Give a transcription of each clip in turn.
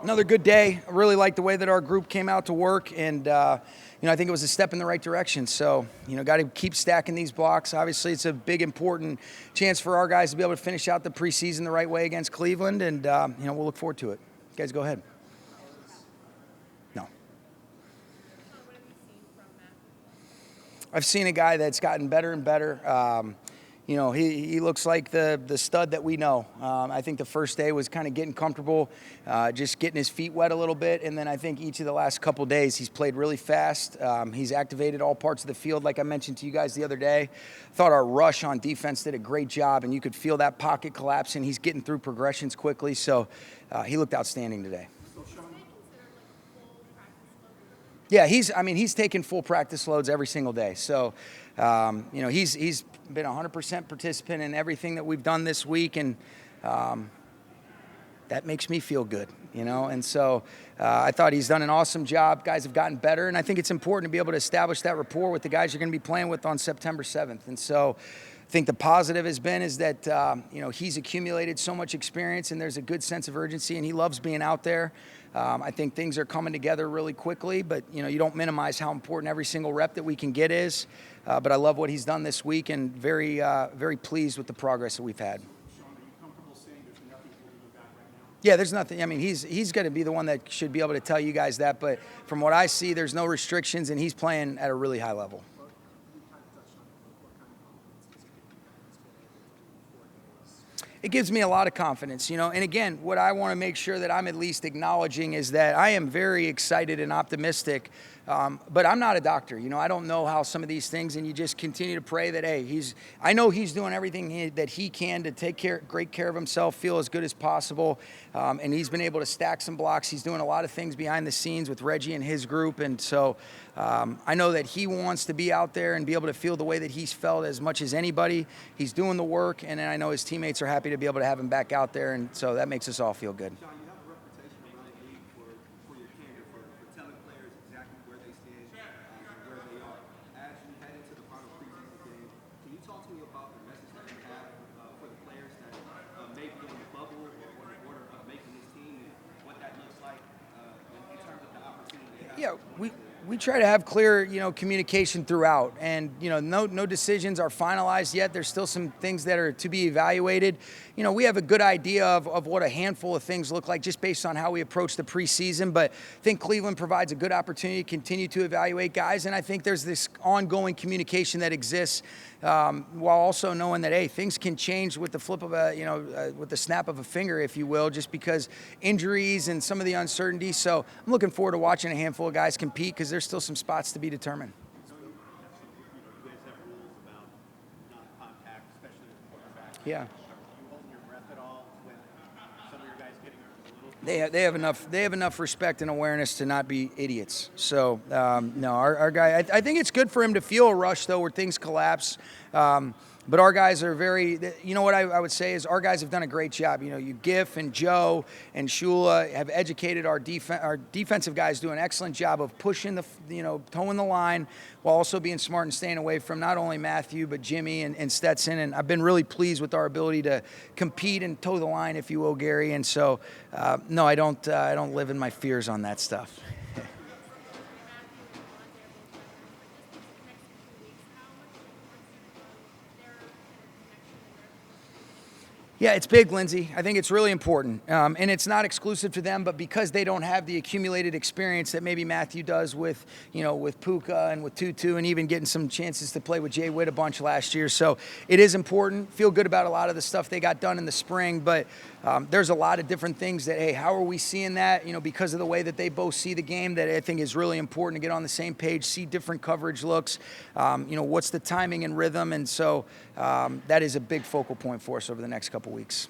Another good day. I really like the way that our group came out to work, and I think it was a step in the right direction. So, got to keep stacking these blocks. Obviously, it's a big, important chance for our guys to be able to finish out the preseason the right way against Cleveland, and we'll look forward to it. You guys, go ahead. No. I've seen a guy that's gotten better and better. He looks like the stud that we know. I think the first day was kind of getting comfortable, just getting his feet wet a little bit. And then I think each of the last couple days he's played really fast. He's activated all parts of the field, like I mentioned to you guys the other day. Thought our rush on defense did a great job, and you could feel that pocket collapsing. He's getting through progressions quickly, so he looked outstanding today. Yeah, he's taking full practice loads every single day. So, he's been 100% participant in everything that we've done this week, and that makes me feel good, And so I thought he's done an awesome job. Guys have gotten better, and I think it's important to be able to establish that rapport with the guys you're going to be playing with on September 7th. And so I think the positive is that, he's accumulated so much experience, and there's a good sense of urgency, and he loves being out there. I think things are coming together really quickly, but, you don't minimize how important every single rep that we can get is. But I love what he's done this week, and very, very pleased with the progress that we've had. Sean, are you comfortable saying there's nothing holding you back right now? Yeah, there's nothing. He's going to be the one that should be able to tell you guys that. But from what I see, there's no restrictions, and he's playing at a really high level. It gives me a lot of confidence, And again, what I want to make sure that I'm at least acknowledging is that I am very excited and optimistic, but I'm not a doctor. I don't know how some of these things, and you just continue to pray that, hey, I know he's doing everything that he can to take great care of himself, feel as good as possible, and he's been able to stack some blocks. He's doing a lot of things behind the scenes with Reggie and his group, and so I know that he wants to be out there and be able to feel the way that he's felt as much as anybody. He's doing the work, and I know his teammates are happy to be able to have him back out there, and so that makes us all feel good. Sean, you have a reputation around the league for your candor, for telling players exactly where they stand, where they are. As you head into the final preseason game, can you talk to me about the message that you have for the players that may be on the bubble or on the border of making this team, and what that looks like in terms of the opportunity they have? Yeah, we try to have clear, communication throughout, and no decisions are finalized yet. There's still some things that are to be evaluated. We have a good idea of what a handful of things look like just based on how we approach the preseason, but I think Cleveland provides a good opportunity to continue to evaluate guys, and I think there's this ongoing communication that exists while also knowing that, hey, things can change with the flip of with the snap of a finger, if you will, just because injuries and some of the uncertainty. So I'm looking forward to watching a handful of guys compete because there's still some spots to be determined. You guys have rules about non-contact, especially with quarterback. Yeah. Are you holding your breath at all when some of your guys getting a little? They have enough respect and awareness to not be idiots. So no, our guy. I think it's good for him to feel a rush though, where things collapse. But our guys are very, what I would say is our guys have done a great job. You Giff and Joe and Shula have educated our defensive guys do an excellent job of pushing towing the line while also being smart and staying away from not only Matthew, but Jimmy and Stetson. And I've been really pleased with our ability to compete and toe the line, if you will, Gary. And so, no, I don't live in my fears on that stuff. Yeah, it's big, Lindsay. I think it's really important. And it's not exclusive to them, but because they don't have the accumulated experience that maybe Matthew does with Puka and with Tutu, and even getting some chances to play with Jay Witt a bunch last year. So it is important. Feel good about a lot of the stuff they got done in the spring, but there's a lot of different things that, hey, how are we seeing that? Because of the way that they both see the game, that I think is really important to get on the same page, see different coverage looks, what's the timing and rhythm. And so that is a big focal point for us over the next couple weeks.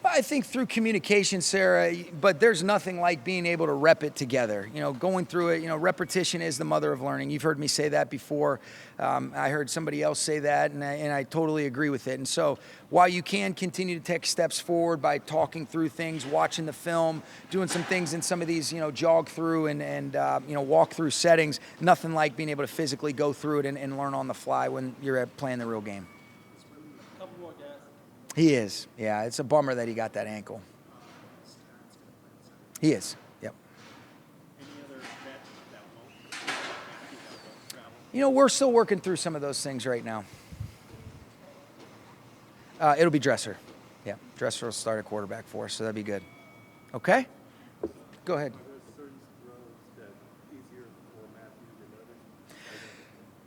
I think through communication, Sarah, but there's nothing like being able to rep it together. Going through it, repetition is the mother of learning. You've heard me say that before. I heard somebody else say that, and I totally agree with it. And so while you can continue to take steps forward by talking through things, watching the film, doing some things in some of these, jog through and walk through settings, nothing like being able to physically go through it and learn on the fly when you're playing the real game. He is. Yeah, it's a bummer that he got that ankle. He is. Yep. Any other vet that won't travel? You know, we're still working through some of those things right now. It'll be Dresser. Yeah, Dresser will start a quarterback for us, so that'd be good. Okay? Go ahead.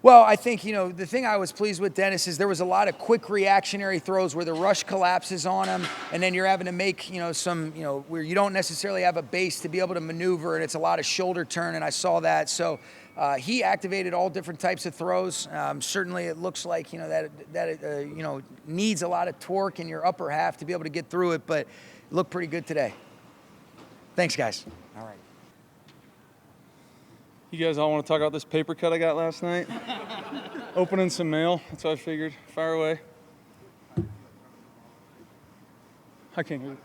Well, I think, you know, the thing I was pleased with, Dennis, is there was a lot of quick reactionary throws where the rush collapses on him, and then you're having to make, you know, some, you know, where you don't necessarily have a base to be able to maneuver, and it's a lot of shoulder turn, and I saw that. So he activated all different types of throws. Certainly it looks like, you know, that you know, needs a lot of torque in your upper half to be able to get through it, but it looked pretty good today. Thanks, guys. All right. You guys all want to talk about this paper cut I got last night? Opening some mail. That's what I figured. Fire away. I can't hear you.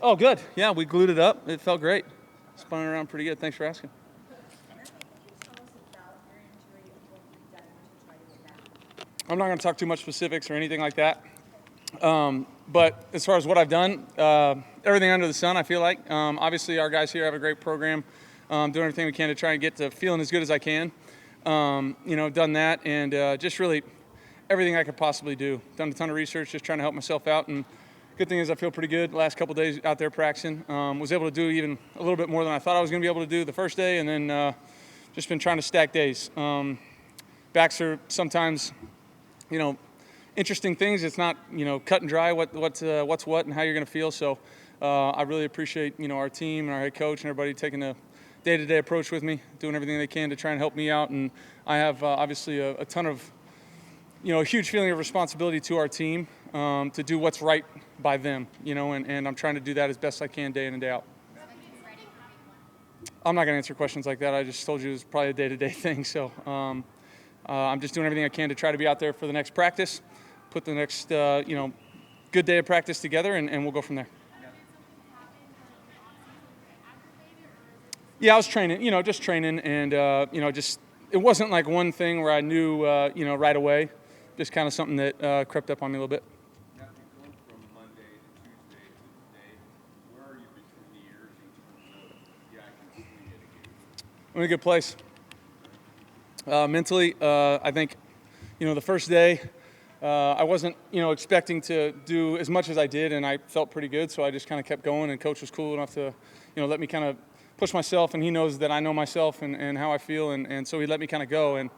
Oh, good. Yeah, we glued it up. It felt great. Spun around pretty good. Thanks for asking. I'm not going to talk too much specifics or anything like that. But as far as what I've done, everything under the sun, I feel like. Obviously, our guys here have a great program. Doing everything we can to try and get to feeling as good as I can. You know, done that and just really everything I could possibly do. Done a ton of research, just trying to help myself out. And good thing is I feel pretty good. Last couple of days out there practicing, was able to do even a little bit more than I thought I was going to be able to do the first day, and then just been trying to stack days. Backs are sometimes, you know, interesting things. It's not, you know, cut and dry what's what and how you're going to feel. So I really appreciate, you know, our team and our head coach and everybody taking the day-to-day approach with me, doing everything they can to try and help me out. And I have obviously a ton of, you know, a huge feeling of responsibility to our team to do what's right by them, you know, and I'm trying to do that as best I can day in and day out. I'm not going to answer questions like that. I just told you it was probably a day-to-day thing. So I'm just doing everything I can to try to be out there for the next practice, put the next, you know, good day of practice together, and we'll go from there. Yeah, I was training, you know, just training, and, you know, just, it wasn't like one thing where I knew, you know, right away, just kind of something that crept up on me a little bit. Matthew, going from Monday to Tuesday to today, where are you between the years in terms of, yeah, I can swing it again? I'm in a good place. Mentally, I think, you know, the first day, I wasn't, you know, expecting to do as much as I did, and I felt pretty good, so I just kind of kept going, and Coach was cool enough to, you know, let me kind of push myself, and he knows that I know myself and how I feel, and so he let me kind of go, and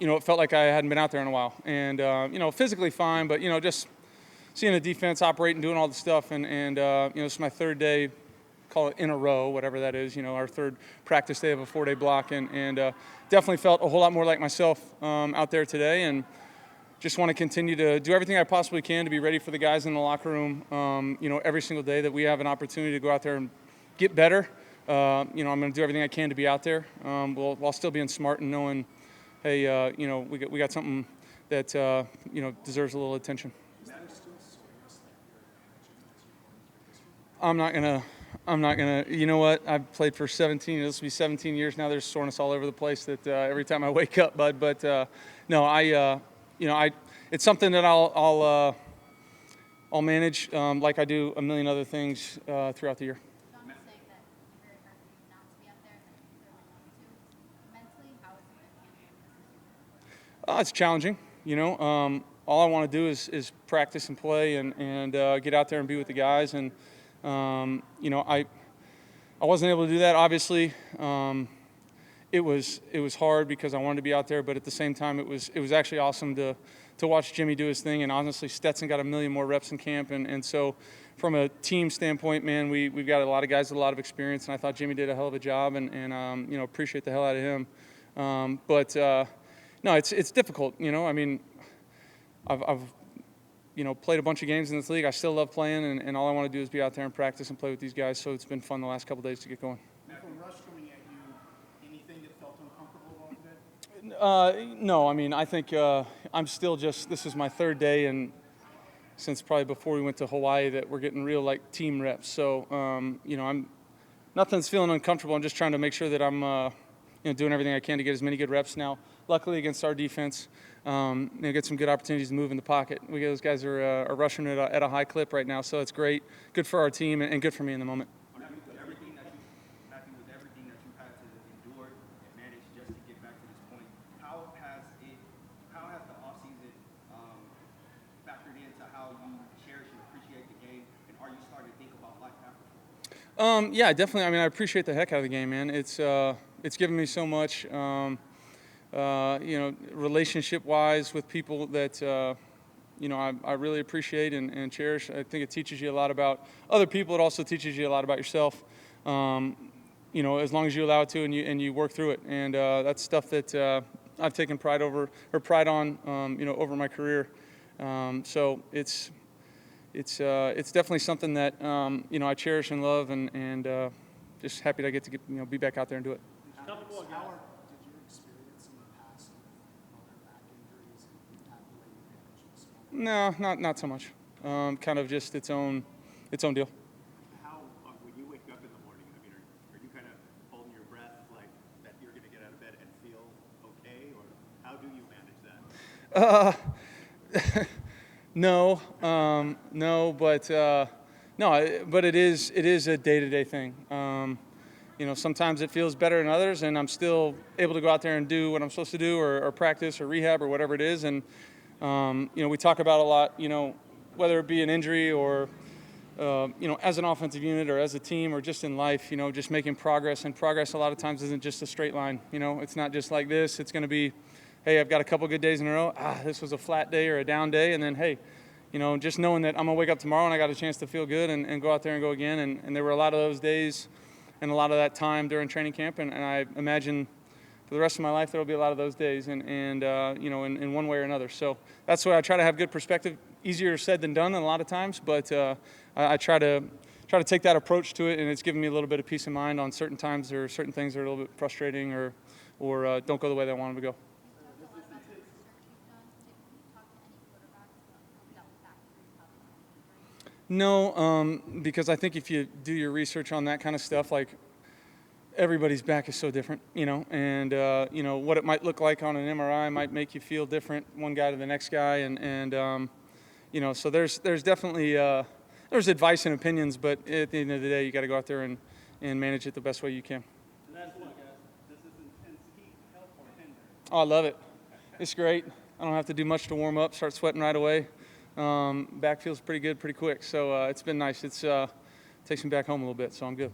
you know, it felt like I hadn't been out there in a while, and you know, physically fine, but you know, just seeing the defense operate and doing all the stuff, and you know, it's my third day, call it in a row, whatever that is, you know, our third practice day of a 4-day block, and definitely felt a whole lot more like myself out there today, and just want to continue to do everything I possibly can to be ready for the guys in the locker room, you know, every single day that we have an opportunity to go out there and get better. You know, I'm going to do everything I can to be out there, while still being smart and knowing, hey, you know, we got something that you know, deserves a little attention. I'm not gonna. You know what? I've played for 17. This will be 17 years now. There's soreness all over the place. That every time I wake up, bud. But no, you know, it's something that I'll manage like I do a million other things throughout the year. It's challenging, you know. All I want to do is practice and play and get out there and be with the guys. And you know, I wasn't able to do that. Obviously, it was hard because I wanted to be out there, but at the same time, it was actually awesome to watch Jimmy do his thing. And honestly, Stetson got a million more reps in camp, and so from a team standpoint, man, we've got a lot of guys with a lot of experience, and I thought Jimmy did a hell of a job, and you know, appreciate the hell out of him. But no, it's difficult, you know. I mean, I've you know, played a bunch of games in this league. I still love playing, and all I want to do is be out there and practice and play with these guys. So it's been fun the last couple of days to get going. From rush coming at you, anything that felt uncomfortable about today? No, I mean, I think I'm still just, this is my third day, and since probably before we went to Hawaii that we're getting real like team reps. So you know, nothing's feeling uncomfortable. I'm just trying to make sure that I'm you know, doing everything I can to get as many good reps now. luckily against our defense, get some good opportunities to move in the pocket. Those guys are rushing at a high clip right now, so it's great, good for our team, and good for me in the moment. Matthew, with everything that you've had to endure and manage just to get back to this point, how has the offseason factored into how you cherish and appreciate the game, and are you starting to think about life after football? Yeah, definitely. I mean, I appreciate the heck out of the game, man. It's given me so much, relationship-wise with people that, I really appreciate and cherish. I think it teaches you a lot about other people. It also teaches you a lot about yourself, as long as you allow it to and you work through it. And that's stuff that I've taken pride on, over my career. So it's definitely something that, I cherish and love and just happy that I get to be back out there and do it. How did your experience in the past with other back injuries impact the way you manage this? No, not so much. Kind of just its own deal. How, when you wake up in the morning, I mean, are you kind of holding your breath like that you're going to get out of bed and feel okay, or how do you manage that? But it is a day-to-day thing. Sometimes it feels better than others, and I'm still able to go out there and do what I'm supposed to do, or practice, or rehab, or whatever it is. And we talk about a lot, whether it be an injury or as an offensive unit or as a team or just in life, just making progress. And progress a lot of times isn't just a straight line. It's not just like this. It's going to be, hey, I've got a couple good days in a row. This was a flat day or a down day. And then, hey, just knowing that I'm going to wake up tomorrow and I got a chance to feel good and go out there and go again. And there were a lot of those days and a lot of that time during training camp. And I imagine for the rest of my life there will be a lot of those days in one way or another. So that's why I try to have good perspective. Easier said than done a lot of times, but I try to take that approach to it, and it's given me a little bit of peace of mind on certain times or certain things that are a little bit frustrating or don't go the way that I want them to go. No, because I think if you do your research on that kind of stuff, like everybody's back is so different, and what it might look like on an MRI might make you feel different, one guy to the next guy, and so there's definitely there's advice and opinions, but at the end of the day, you got to go out there and manage it the best way you can. Last one, guys. Does this intense heat help or hinder? Oh, I love it. It's great. I don't have to do much to warm up. Start sweating right away. Back feels pretty good, pretty quick. So it's been nice. It's takes me back home a little bit, so I'm good.